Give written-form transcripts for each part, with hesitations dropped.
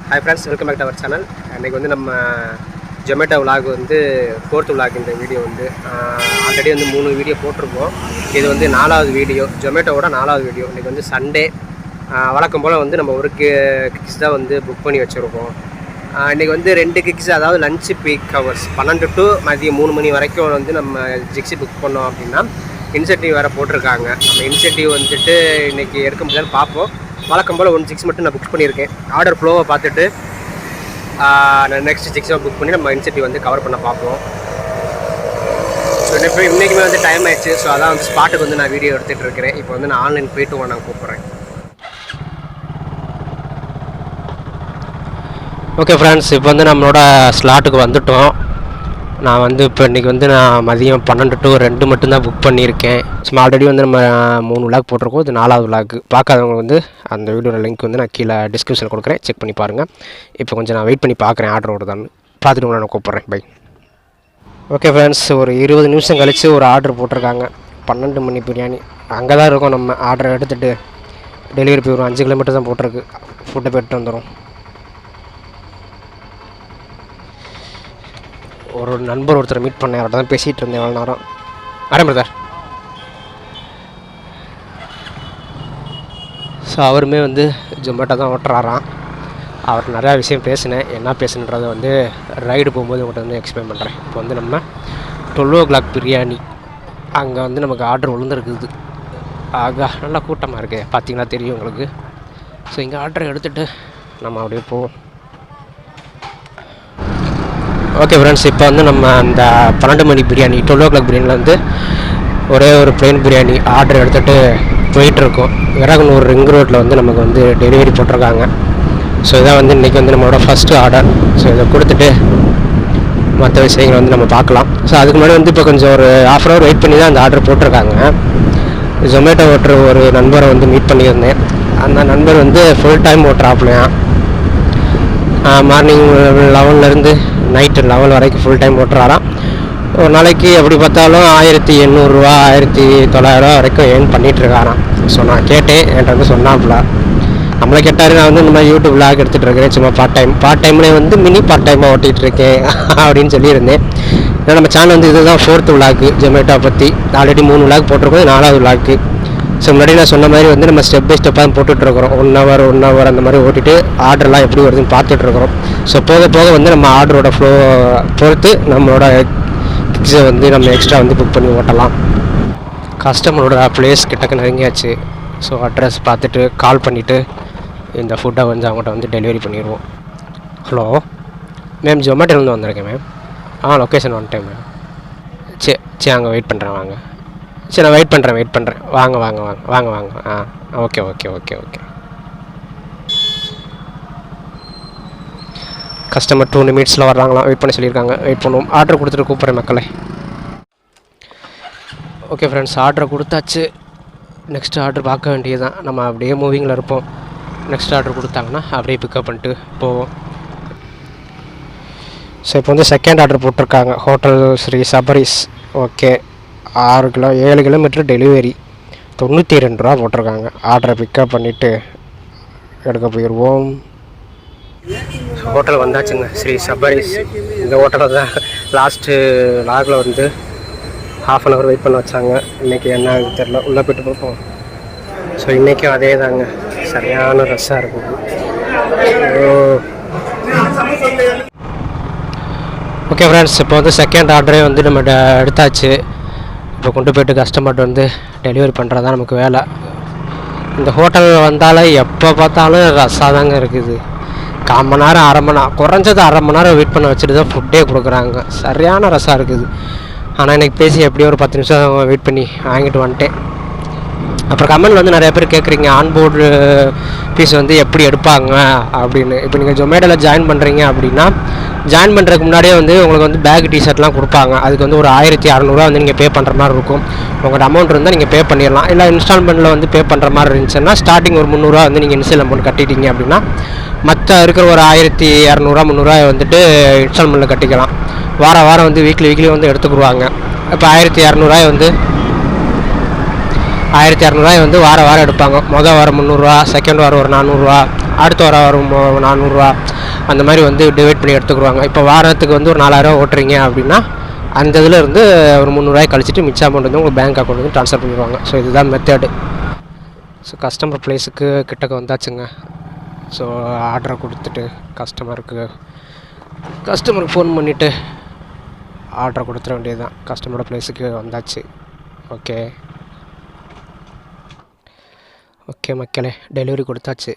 Hi friends, welcome back to our channel. இன்றைக்கி வந்து நம்ம ஜொமேட்டோ விலாக் வந்து 4th விலாக் இந்த வீடியோ வந்து ஆல்ரெடி வந்து 3 வீடியோ போட்டிருக்கோம். இது வந்து 4வது வீடியோ, ஜொமேட்டோவோட 4வது வீடியோ. இன்றைக்கி வந்து சண்டே, வழக்கம் போல் வந்து நம்ம ஒரு கிக்ஸ் தான் வந்து புக் பண்ணி வச்சுருக்கோம். இன்றைக்கி வந்து 2 கிக்ஸ், அதாவது லன்ச் பீக் ஹவர்ஸ் 12 to மதியம் 3 மணி வரைக்கும் வந்து நம்ம ஜிக்ஸி புக் பண்ணோம் அப்படின்னா இன்சென்டிவ் வேறு போட்டிருக்காங்க. நம்ம இன்சென்டிவ் வந்துட்டு இன்றைக்கி எடுக்க முடியாதுன்னு பார்ப்போம். வழக்கம் போல் 1 6 மட்டும் நான் புக் பண்ணியிருக்கேன். ஆர்டர் ஃப்ளோவை பார்த்துட்டு நான் நெக்ஸ்ட் 6 புக் பண்ணி நம்ம இன்சென்டிவ் வந்து கவர் பண்ண பார்ப்போம். ஸோ இன்றைக்குமே வந்து டைம் ஆயிடுச்சு. ஸோ அதான் வந்து ஸ்பாட்டுக்கு வந்து நான் வீடியோ எடுத்துகிட்டு இருக்கிறேன். இப்போ வந்து நான் ஆன்லைன் போய்ட்டு நான் கூப்பிட்றேன். ஓகே ஃப்ரெண்ட்ஸ், இப்போ வந்து நம்மளோட ஸ்லாட்டுக்கு வந்துவிட்டோம். நான் வந்து இப்போ இன்றைக்கி வந்து நான் மதியம் 12 to 2 மட்டும்தான் புக் பண்ணியிருக்கேன். சும்மா ஆல்ரெடி வந்து நம்ம 3 விலாக் போட்டிருக்கோம். இது 4வது விலாக். பார்க்காதவங்க வந்து அந்த வீடியோட லிங்க் வந்து நான் கீழே டிஸ்கிரிப்ஷனில் கொடுக்குறேன், செக் பண்ணி பாருங்கள். இப்போ கொஞ்சம் நான் வெயிட் பண்ணி பார்க்குறேன் ஆர்டர் வருதான்னு. பார்த்துட்டு நான் கூப்பிட்றேன். பை. ஓகே ஃப்ரெண்ட்ஸ், ஒரு 20 நிமிஷம் கழித்து ஒரு ஆர்டர் போட்டிருக்காங்க. 12 மணி பிரியாணி. அங்கே தான் இருக்கும். நம்ம ஆர்டர் எடுத்துகிட்டு டெலிவரி போயிடும். 5 கிலோமீட்டர் தான் போட்டிருக்கு. ஃபுட்டை போய்ட்டு வந்துடும். ஒரு நண்பர் ஒருத்தரை மீட் பண்ணேன். அவர்கிட்ட தான் பேசிகிட்டு இருந்தேன் எவ்வளோ நேரம். வரேன் பிரதர். ஸோ அவருமே வந்து ஜொமேட்டோ தான் ஓட்டுறாராம். அவர் நிறையா விஷயம் பேசினேன். என்ன பேசுன்றதை வந்து ரைடு போகும்போது உங்கள்கிட்ட வந்து எக்ஸ்பிளைன் பண்ணுறேன். இப்போ வந்து நம்ம 12 o'clock பிரியாணி அங்கே வந்து நமக்கு ஆர்டர் விழுந்துருக்குது. ஆகா, நல்லா கூட்டமாக இருக்குது. பார்த்தீங்கன்னா தெரியும் உங்களுக்கு. ஸோ இங்கே ஆர்டர் எடுத்துகிட்டு நம்ம அப்படியே போவோம். ஓகே ஃப்ரெண்ட்ஸ், இப்போ வந்து நம்ம அந்த 12 மணி பிரியாணி 12 o'clock பிரியாணியில் வந்து ஒரே ஒரு ப்ளைன் பிரியாணி ஆர்டர் எடுத்துகிட்டு போயிட்டுருக்கோம். விறகுனூர் ரிங் ரோட்டில் வந்து நமக்கு வந்து டெலிவரி போட்டிருக்காங்க. ஸோ இதான் வந்து இன்றைக்கி வந்து நம்மளோட ஃபஸ்ட்டு ஆர்டர். ஸோ இதை கொடுத்துட்டு மற்ற விஷயங்களை வந்து நம்ம பார்க்கலாம். ஸோ அதுக்கு முன்னாடி வந்து இப்போ கொஞ்சம் ஒரு ½ hour வெயிட் பண்ணி தான் அந்த ஆர்டர் போட்டிருக்காங்க. ஜொமேட்டோ ஓட்டுற ஒரு நண்பரை வந்து மீட் பண்ணியிருந்தேன். அந்த நண்பர் வந்து ஃபுல் டைம் ஓட்டுறாப்லையா. மார்னிங் 11லேருந்து நைட்டு 11 வரைக்கும் ஃபுல் டைம் ஓட்டுறாராம். ஒரு நாளைக்கு எப்படி பார்த்தாலும் 1800 ரூபா 1900 வரைக்கும் ஏர்ன் பண்ணிகிட்ருக்காராம். ஸோ நான் கேட்டேன், என்கிட்ட வந்து சொன்னாப்புல. நம்மளை கேட்டார். நான் வந்து இந்த மாதிரி யூடியூப் விலாக் எடுத்துகிட்டு இருக்கிறேன். சும்மா பார்ட் டைம்லேயே வந்து மினி பார்ட் டைமாக ஓட்டிகிட்ருக்கேன் அப்படின்னு சொல்லியிருந்தேன். ஏன்னா நம்ம சேனல் வந்து இதுதான் 4th விலாக்கு ஜொமேட்டோ பற்றி. ஆல்ரெடி 3 விலாக் போட்டிருக்கோம், 4வது விலாக்கு. ஸோ முன்னாடி நான் சொன்ன மாதிரி வந்து நம்ம ஸ்டெப் பை ஸ்டெப்பாக தான் போட்டுட்ருக்குறோம். 1 hour அந்த மாதிரி ஓட்டிட்டு ஆர்டர்லாம் எப்படி வருதுன்னு பார்த்துட்ருக்குறோம். ஸோ போக போக வந்து நம்ம ஆர்டரோட ஃப்ளோ பொறுத்து நம்மளோட கிக்ஸை வந்து நம்ம எக்ஸ்ட்ரா வந்து புக் பண்ணி ஓட்டலாம். கஸ்டமரோட பிளேஸ் கிட்டக்க நெருங்கியாச்சு. ஸோ அட்ரஸ் பார்த்துட்டு கால் பண்ணிவிட்டு இந்த ஃபுட்டை வந்து அவங்கள்ட்ட வந்து டெலிவரி பண்ணிடுவோம். ஹலோ மேம், ஜொமேட்டோலேருந்து வந்திருக்கேன் மேம். லொக்கேஷன் வந்துட்டேன் மேம். சரி அங்கே வெயிட் பண்ணுறேன். வாங்க. சரி நான் வெயிட் பண்ணுறேன். வாங்க. ஓகே. கஸ்டமர் 2 minutesல வர்றாங்களாம். வெயிட் பண்ண சொல்லியிருக்காங்க. வெயிட் பண்ணுவோம். ஆர்டர் கொடுத்துட்டு கூப்பிட்றேன் மக்களை. ஓகே ஃப்ரெண்ட்ஸ், ஆர்டர் கொடுத்தாச்சு. நெக்ஸ்ட் ஆர்டர் பார்க்க வேண்டியது தான். நம்ம அப்படியே மூவிங்கில் இருப்போம். நெக்ஸ்ட் ஆர்டர் கொடுத்தாங்கன்னா அப்படியே பிக்கப் பண்ணிட்டு போவோம். ஸோ இப்போ வந்து செகண்ட் ஆர்டர் போட்டிருக்காங்க. Hotel Sri Sabaris. Okay, 7 kilometre delivery 92 ரூபா போட்டிருக்காங்க. ஆர்டரை பிக்கப் பண்ணிவிட்டு எடுக்க போயிடுவோம். ஹோட்டல் வந்தாச்சுங்க, ஸ்ரீ சபரிஸ். இந்த ஹோட்டலில் தான் லாஸ்ட்டு லாகில் வந்து ½ hour வெயிட் பண்ண வச்சாங்க. இன்றைக்கி என்ன ஆகுது தெரில. உள்ளே போய்ட்டு பார்ப்போம். ஸோ இன்றைக்கும் அதே தாங்க, சரியான ரஷ்ஷாக இருக்கும். ஓகே ஃப்ரெண்ட்ஸ், இப்போ வந்து செகண்ட் ஆர்டரே வந்து நம்ம எடுத்தாச்சு. இப்போ கொண்டு போய்ட்டு கஸ்டமர்கிட்ட வந்து டெலிவரி பண்ணுறது தான் நமக்கு வேலை. இந்த ஹோட்டல் வந்தாலே எப்போ பார்த்தாலும் ரஷ்ஷாக தாங்க இருக்குது. 1/4 மணி நேரம் 1/2 மணி நேரம், குறைஞ்சது 1/2 மணி நேரம் வெயிட் பண்ண வச்சுட்டு தான் ஃபுட்டே கொடுக்குறாங்க. சரியான ரஷ்ஷாக இருக்குது. ஆனால் எனக்கு பேசி எப்படியோ ஒரு 10 நிமிஷம் வெயிட் பண்ணி வாங்கிட்டு வந்துட்டேன். அப்புறம் கமெண்ட் வந்து நிறைய பேர் கேட்குறீங்க, ஆன்போர்டு ஃபீஸ் வந்து எப்படி எடுப்பாங்க அப்படின்னு. இப்போ நீங்கள் ஜொமேட்டோவில் ஜாயின் பண்ணுறீங்க அப்படின்னா ஜாயின் பண்ணுறதுக்கு முன்னாடியே வந்து உங்களுக்கு வந்து பேக் டிஷர்ட்லாம் கொடுப்பாங்க. அதுக்கு வந்து ஒரு 1600 வந்து நீங்கள் பே பண்ணுற மாதிரி இருக்கும். உங்களோட அமௌண்ட் இருந்தால் நீங்கள் பே பண்ணிடலாம். இல்லை இன்ஸ்டால்மெண்ட்டில் வந்து பே பண்ணுற மாதிரி இருந்துச்சுன்னா ஸ்டார்டிங் ஒரு 300 வந்து நீங்கள் இன்ஸ்டால் அமௌண்ட் கட்டிட்டீங்க அப்படின்னா மற்ற இருக்கிற ஒரு 1200 300 வந்துட்டு இன்ஸ்டால்மெண்ட்டில் கட்டிக்கலாம். வாரம் வந்து வீக்லி வந்து எடுத்துக்கிடுவாங்க. இப்போ 1200 வந்து 1200 வந்து வாரம் எடுப்பாங்க. மொதல் வாரம் 300 ரூபா, செகண்ட் வாரம் ஒரு 400 ரூபா, அடுத்த வாரம் ஒரு 400 அந்த மாதிரி வந்து டிவைட் பண்ணி எடுத்துக்கிடுவாங்க. இப்போ வாரத்துக்கு வந்து ஒரு 4000 ஓட்டுறீங்க அப்படின்னா அந்த இதில் இருந்து ஒரு 300 கழிச்சிட்டு மிச்ச அமௌண்ட் வந்து உங்கள் பேங்க் அக்கௌண்ட் வந்து ட்ரான்ஸ்ஃபர் பண்ணிடுவாங்க. ஸோ இதுதான் மெத்தடு. ஸோ கஸ்டமர் ப்ளேஸுக்கு கிட்டக்க வந்தாச்சுங்க. ஸோ ஆர்டரை கொடுத்துட்டு கஸ்டமருக்கு ஃபோன் பண்ணிவிட்டு ஆர்டரை கொடுத்துட வேண்டியது தான். கஸ்டமரோட ப்ளேஸுக்கு வந்தாச்சு. ஓகே மக்களே, டெலிவரி கொடுத்தாச்சு.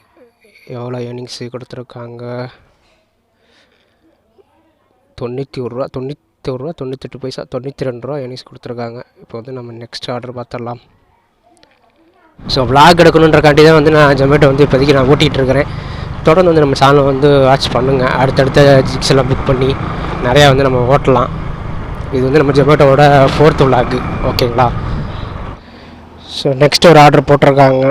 எவ்வளோ ஏர்னிங்ஸு கொடுத்துருக்காங்க? 91 ரூபா, 98 பைசா, 92 ரூபா ஏர்னிங்ஸ் கொடுத்துருக்காங்க. இப்போ வந்து நம்ம நெக்ஸ்ட் ஆர்டர் பார்த்துடலாம். ஸோ விளாக் எடுக்கணுன்றக்காண்டி தான் வந்து நான் ஜொமேட்டோ வந்து இப்போதைக்கு நான் ஓட்டிகிட்டு இருக்கிறேன். தொடர்ந்து வந்து நம்ம சேனலை வந்து வாட்ச் பண்ணுங்கள். அடுத்தடுத்த ஜிக்ஸ் எல்லாம் புக் பண்ணி நிறையா வந்து நம்ம ஓட்டலாம். இது வந்து நம்ம ஜொமேட்டோவோட 4th விளாக். ஓகேங்களா? ஸோ நெக்ஸ்ட் ஒரு ஆர்டர் போட்டிருக்காங்க.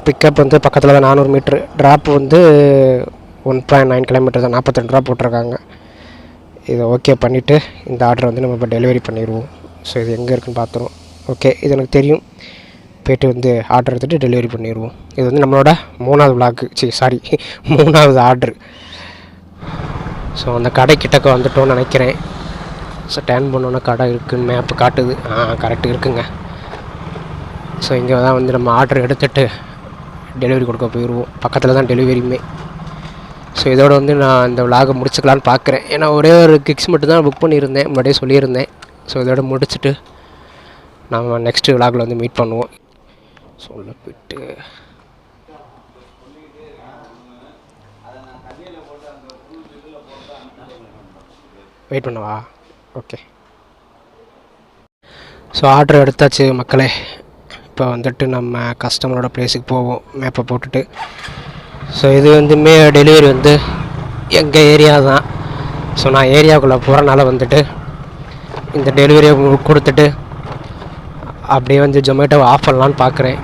பிக்கப் வந்து பக்கத்தில் தான் 400 மீட்ரு, ட்ராப் வந்து 1.9 கிலோமீட்டர் தான், 42 ரூபா போட்டிருக்காங்க. இதை ஓகே பண்ணிவிட்டு இந்த ஆர்டர் வந்து நம்ம இப்போ டெலிவரி பண்ணிடுவோம். ஸோ இது எங்கே இருக்குதுன்னு பார்த்துருவோம். ஓகே, இது எனக்கு தெரியும். போய்ட்டு வந்து ஆர்டர் எடுத்துகிட்டு டெலிவரி பண்ணிடுவோம். இது வந்து நம்மளோட 3வது விளாக்கு, 3வது ஆர்டரு. ஸோ அந்த கடை கிட்டக்க வந்துட்டோன்னு நினைக்கிறேன். ஸோ டேர்ன் பண்ணோன்னா கடை இருக்குதுன்னு மேப்பு காட்டுது. கரெக்டு இருக்குங்க. ஸோ இங்கே தான் வந்து நம்ம ஆர்டர் எடுத்துகிட்டு டெலிவரி கொடுக்க போயிடுவோம். பக்கத்தில் தான் டெலிவரியுமே. ஸோ இதோட வந்து நான் இந்த விளாகை முடிச்சுக்கலான்னு பார்க்குறேன். ஏன்னா ஒரே ஒரு கிக்ஸ் மட்டும் தான் புக் பண்ணியிருந்தேன், முன்னாடியே சொல்லியிருந்தேன். ஸோ இதோட முடிச்சுட்டு நம்ம நெக்ஸ்ட்டு விளாகில் வந்து மீட் பண்ணுவோம். சொல்ல போயிட்டு வெயிட் பண்ணவா? ஓகே. ஸோ ஆர்டர் எடுத்தாச்சு மக்களே. இப்போ வந்துட்டு நம்ம கஸ்டமரோட ப்ளேஸுக்கு போவோம், மேப்பை போட்டுட்டு. ஸோ இது வந்துமே டெலிவரி வந்து எங்கள் ஏரியா தான். ஸோ நான் ஏரியாவுக்குள்ளே போகிறனால வந்துட்டு இந்த டெலிவரியை கொடுத்துட்டு அப்படியே வந்து ஜொமேட்டோவை ஆஃப் பண்ணலான்னு பார்க்குறேன்.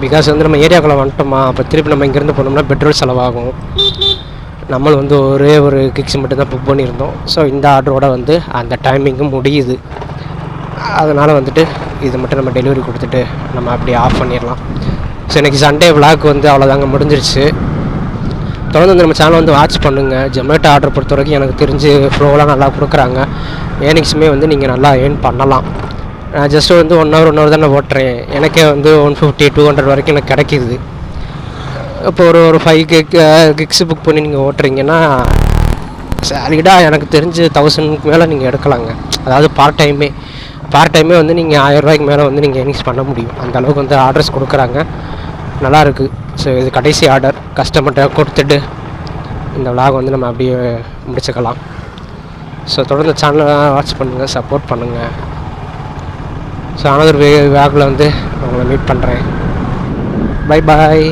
பிகாஸ் வந்து நம்ம ஏரியாவுக்குள்ளே வந்துட்டோமா, அப்போ திருப்பி நம்ம இங்கேருந்து போனோம்னா பெட்ரோல் செலவாகும். நம்மளும் வந்து ஒரே ஒரு கிக்ஸ் மட்டும் தான் புக் பண்ணியிருந்தோம். ஸோ இந்த ஆர்டரோட வந்து அந்த டைமிங்கும் முடியுது. அதனால் வந்துட்டு இது மட்டும் நம்ம டெலிவரி கொடுத்துட்டு நம்ம அப்படியே ஆஃப் பண்ணிடலாம். ஸோ இன்றைக்கி சண்டே விளாக் வந்து அவ்வளோதாங்க, முடிஞ்சிருச்சு. தொடர்ந்து வந்து நம்ம சேனல் வந்து வாட்ச் பண்ணுங்கள். ஜொமேட்டோ ஆர்டர் பொறுத்த வரைக்கும் எனக்கு தெரிஞ்சு ஃப்ளோவெலாம் நல்லா கொடுக்குறாங்க. ஏர்னிங்ஸுமே வந்து நீங்கள் நல்லா ஏர்ன் பண்ணலாம். நான் ஜஸ்ட்டு வந்து 1 ஹவர் தான் நான் ஓட்டுறேன். எனக்கே வந்து 150-200 வரைக்கும் எனக்கு கிடைக்கிது. இப்போ ஒரு 5 கிக்ஸு புக் பண்ணி நீங்கள் ஓட்டுறீங்கன்னா சாலிடாக எனக்கு தெரிஞ்சு 1000க்கு மேலே நீங்கள் எடுக்கலாங்க. அதாவது பார்ட் டைமே வந்து நீங்கள் 1000 ரூபாய்க்கு மேலே வந்து நீங்கள் ஏர்னிங்ஸ் பண்ண முடியும். அந்த அளவுக்கு வந்து ஆர்டர்ஸ் கொடுக்குறாங்க, நல்லாயிருக்கு. ஸோ இது கடைசி ஆர்டர், கஸ்டமர்கிட்ட கொடுத்துட்டு இந்த விளாக் வந்து நம்ம அப்படியே முடிச்சுக்கலாம். ஸோ தொடர்ந்து சேனலை வாட்ச் பண்ணுங்கள், சப்போர்ட் பண்ணுங்கள். ஸோ அனதர் விளாகில் வந்து உங்களை மீட் பண்ணுறேன். Bye bye.